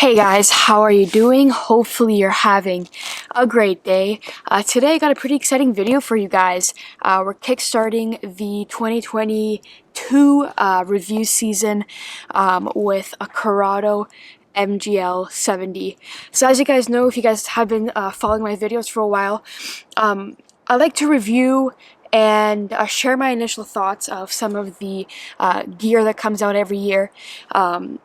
Hey guys, how are you doing? Hopefully you're having a great day. Today I got a pretty exciting video for you guys. We're kickstarting the 2022 review season with a Curado MGL 70. So as you guys know, if you guys have been following my videos for a while, I like to review and share my initial thoughts of some of the gear that comes out every year,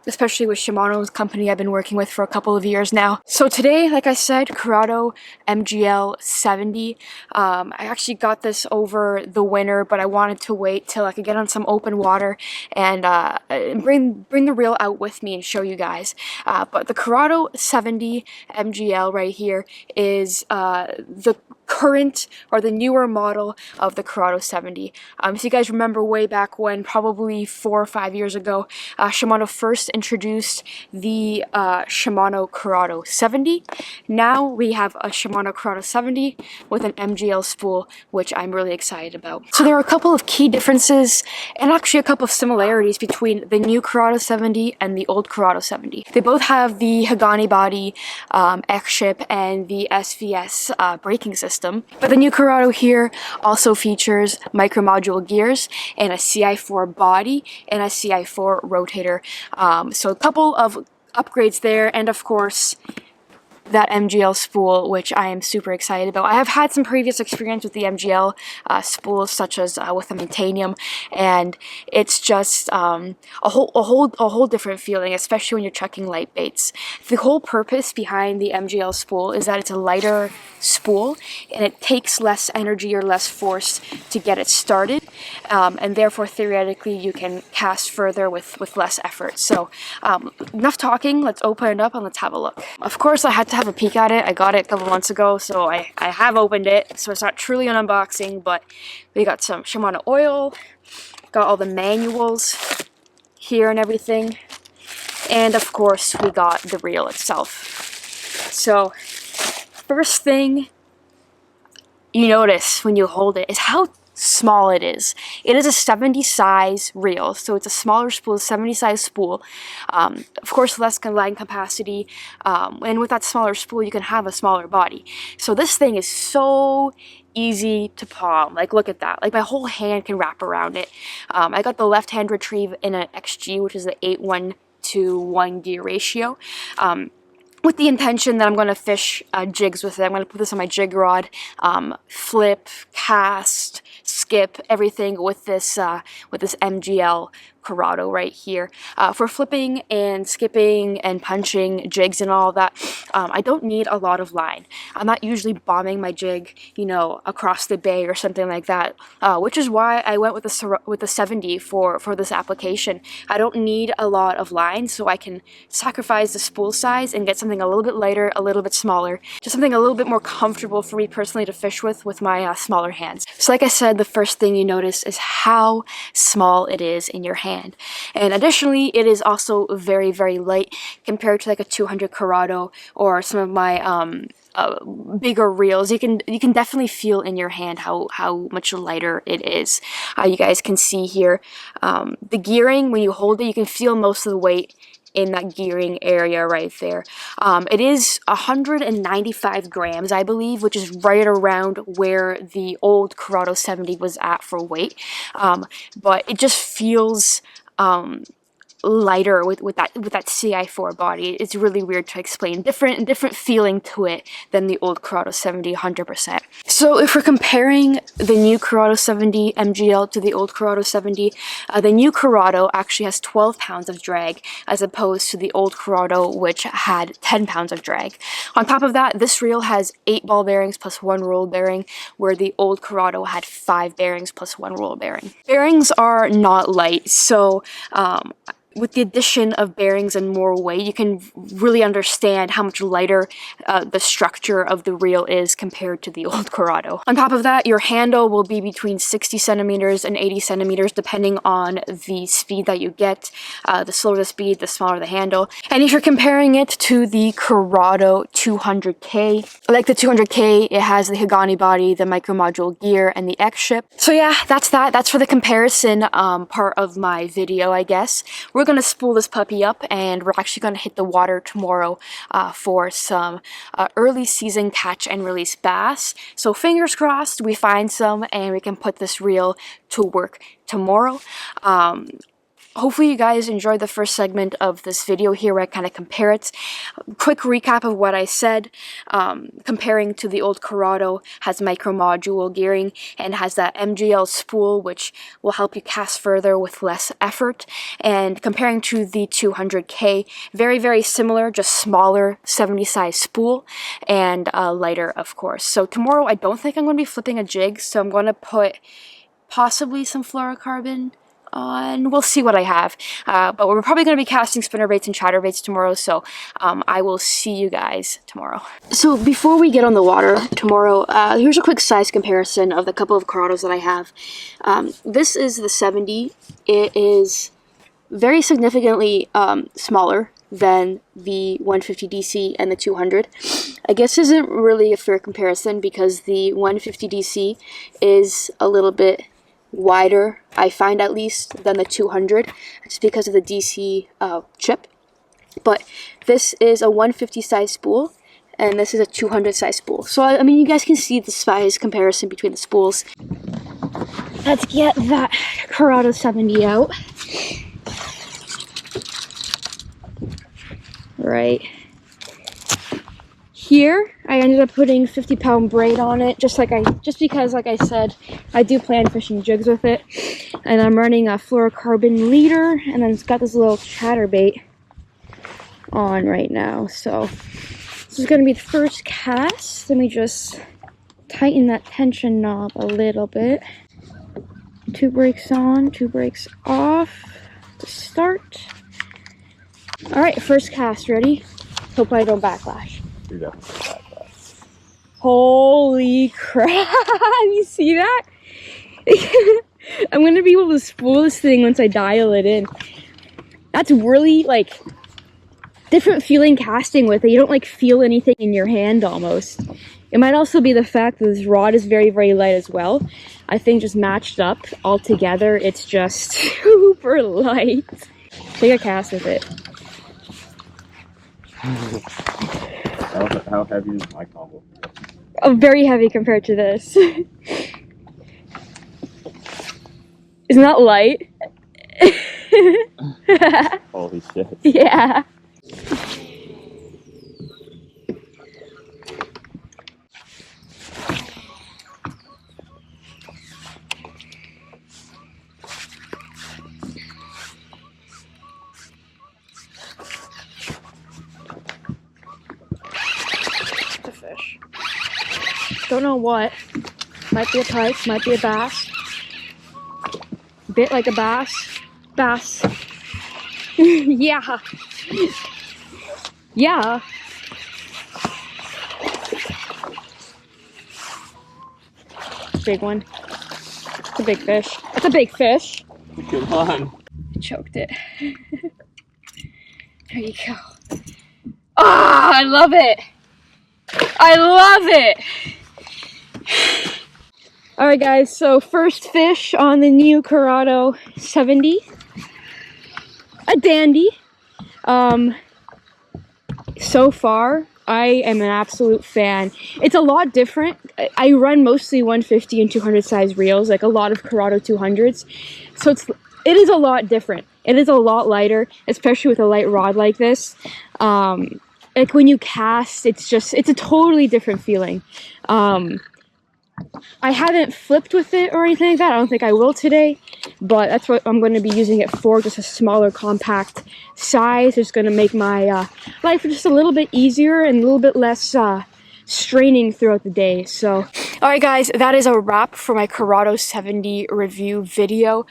especially with Shimano's company I've been working with for a couple of years now. So today, like I said, Curado MGL 70. I actually got this over the winter, but I wanted to wait till I could get on some open water and bring the reel out with me and show you guys. But the Curado 70 MGL right here is the current or the newer model of the Curado 70. So you guys remember way back when, probably 4 or 5 years ago, Shimano first introduced the Shimano Curado 70. Now we have a Shimano Curado 70 with an MGL spool, which I'm really excited about. So there are a couple of key differences and actually a couple of similarities between the new Curado 70 and the old Curado 70. They both have the Hagani body, X-ship, and the SVS braking system. But the new Curado here also features micro module gears and a CI4 body and a CI4 rotator. So a couple of upgrades there, and of course that MGL spool, which I am super excited about. I have had some previous experience with the MGL spools, such as with the Titanium, and it's just a whole different feeling, especially when you're chucking light baits. The whole purpose behind the MGL spool is that it's a lighter spool, and it takes less energy or less force to get it started, and therefore theoretically you can cast further with less effort. So enough talking, let's open it up and let's have a look. Of course I had to have a peek at it. I got it a couple months ago, so I have opened it, so it's not truly an unboxing, but we got some Shimano oil, got all the manuals here and everything, and of course we got the reel itself. So first thing you notice when you hold it is how small it is. It is a 70 size reel, so it's a smaller spool, 70 size spool. Of course, less line capacity, and with that smaller spool, you can have a smaller body. So this thing is so easy to palm. Like, look at that. Like, my whole hand can wrap around it. I got the left hand retrieve in an XG, which is the 8:1 gear ratio. With the intention that I'm going to fish jigs with it. I'm going to put this on my jig rod, flip, cast, skip, everything with this MGL Curado right here. For flipping and skipping and punching jigs and all that, I don't need a lot of line. I'm not usually bombing my jig, you know, across the bay or something like that, which is why I went with the 70 for this application. I don't need a lot of line, so I can sacrifice the spool size and get something a little bit lighter, a little bit smaller, just something a little bit more comfortable for me personally to fish with my smaller hands. So like I said, the first thing you notice is how small it is in your hand. And additionally, it is also very, very light compared to like a 200 Curado or some of my bigger reels. You can definitely feel in your hand how much lighter it is. You guys can see here the gearing. When you hold it, you can feel most of the weight in that gearing area right there. It is 195 grams, I believe, which is right around where the old Curado 70 was at for weight. But it just feels lighter with that CI4 body. It's really weird to explain. Different feeling to it than the old Curado 70, 100%. So if we're comparing the new Curado 70 MGL to the old Curado 70, the new Curado actually has 12 pounds of drag as opposed to the old Curado, which had 10 pounds of drag. On top of that, this reel has 8 ball bearings plus 1 roll bearing, where the old Curado had 5 bearings plus 1 roll bearing. Bearings are not light, so with the addition of bearings and more weight, you can really understand how much lighter the structure of the reel is compared to the old Curado. On top of that, your handle will be between 60 centimeters and 80 centimeters, depending on the speed that you get. The slower the speed, the smaller the handle. And if you're comparing it to the Curado 200K, like the 200K, it has the Hagani body, the micro module gear, and the X-ship. So yeah, that's that. That's for the comparison part of my video, I guess. We're going to spool this puppy up, and we're actually going to hit the water tomorrow for some early season catch and release bass. So fingers crossed we find some and we can put this reel to work tomorrow. Hopefully you guys enjoyed the first segment of this video here where I kind of compare it. Quick recap of what I said. Comparing to the old Curado, has micro module gearing and has that MGL spool which will help you cast further with less effort. And comparing to the 200K, very similar, just smaller 70 size spool and lighter of course. So tomorrow I don't think I'm going to be flipping a jig, so I'm going to put possibly some fluorocarbon on. We'll see what I have, but we're probably going to be casting spinnerbaits and chatterbaits tomorrow, so I will see you guys tomorrow. So before we get on the water tomorrow, here's a quick size comparison of the couple of Curados that I have. This is the 70. It is very significantly smaller than the 150 DC and the 200. I guess this isn't really a fair comparison because the 150 DC is a little bit wider, I find at least, than the 200, just because of the DC chip. But this is a 150 size spool, and this is a 200 size spool. So I mean, you guys can see the size comparison between the spools. Let's get that Curado 70 out. Right here, I ended up putting 50-pound braid on it, just because, like I said, I do plan fishing jigs with it. And I'm running a fluorocarbon leader, and then it's got this little chatterbait on right now. So this is going to be the first cast. Let me just tighten that tension knob a little bit. 2 brakes on, 2 brakes off to start. All right, first cast, ready? Hope I don't backlash. You're definitely backlash. Holy crap, you see that? I'm gonna be able to spool this thing once I dial it in. That's really, like, different feeling casting with it. You don't, like, feel anything in your hand almost. It might also be the fact that this rod is very light as well. I think just matched up all together, it's just super light. Take a cast with it. How heavy is my combo? Oh, very heavy compared to this. Isn't that light? Holy shit. Yeah. It's a fish. Don't know what. Might be a pike, might be a bass. Bit like a bass. Bass. Yeah. Yeah. Big one. It's a big fish. It's a big fish. Come on. I choked it. There you go. Ah, I love it. I love it. Alright guys, so first fish on the new Curado 70. A dandy. So far, I am an absolute fan. It's a lot different. I run mostly 150 and 200 size reels, like a lot of Curado 200s. So it is a lot different. It is a lot lighter, especially with a light rod like this. Like when you cast, it's a totally different feeling. I haven't flipped with it or anything like that. I don't think I will today, but that's what I'm going to be using it for, just a smaller compact size. It's going to make my life just a little bit easier and a little bit less straining throughout the day. So, alright guys, that is a wrap for my Curado 70 review video.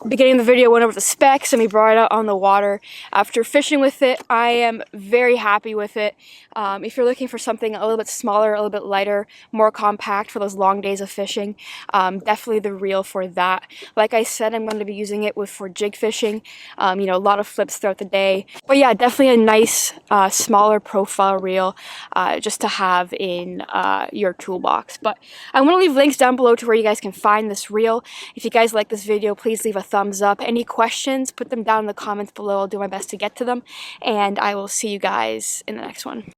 Beginning of the video, went over the specs and we brought it out on the water. After fishing with it, I am very happy with it. If you're looking for something a little bit smaller, a little bit lighter, more compact for those long days of fishing, definitely the reel for that. Like I said, I'm going to be using it for jig fishing, you know, a lot of flips throughout the day. But yeah, definitely a nice, smaller profile reel just to have in your toolbox. But I'm going to leave links down below to where you guys can find this reel. If you guys like this video, please leave a thumbs up. Any questions, put them down in the comments below. I'll do my best to get to them. And I will see you guys in the next one.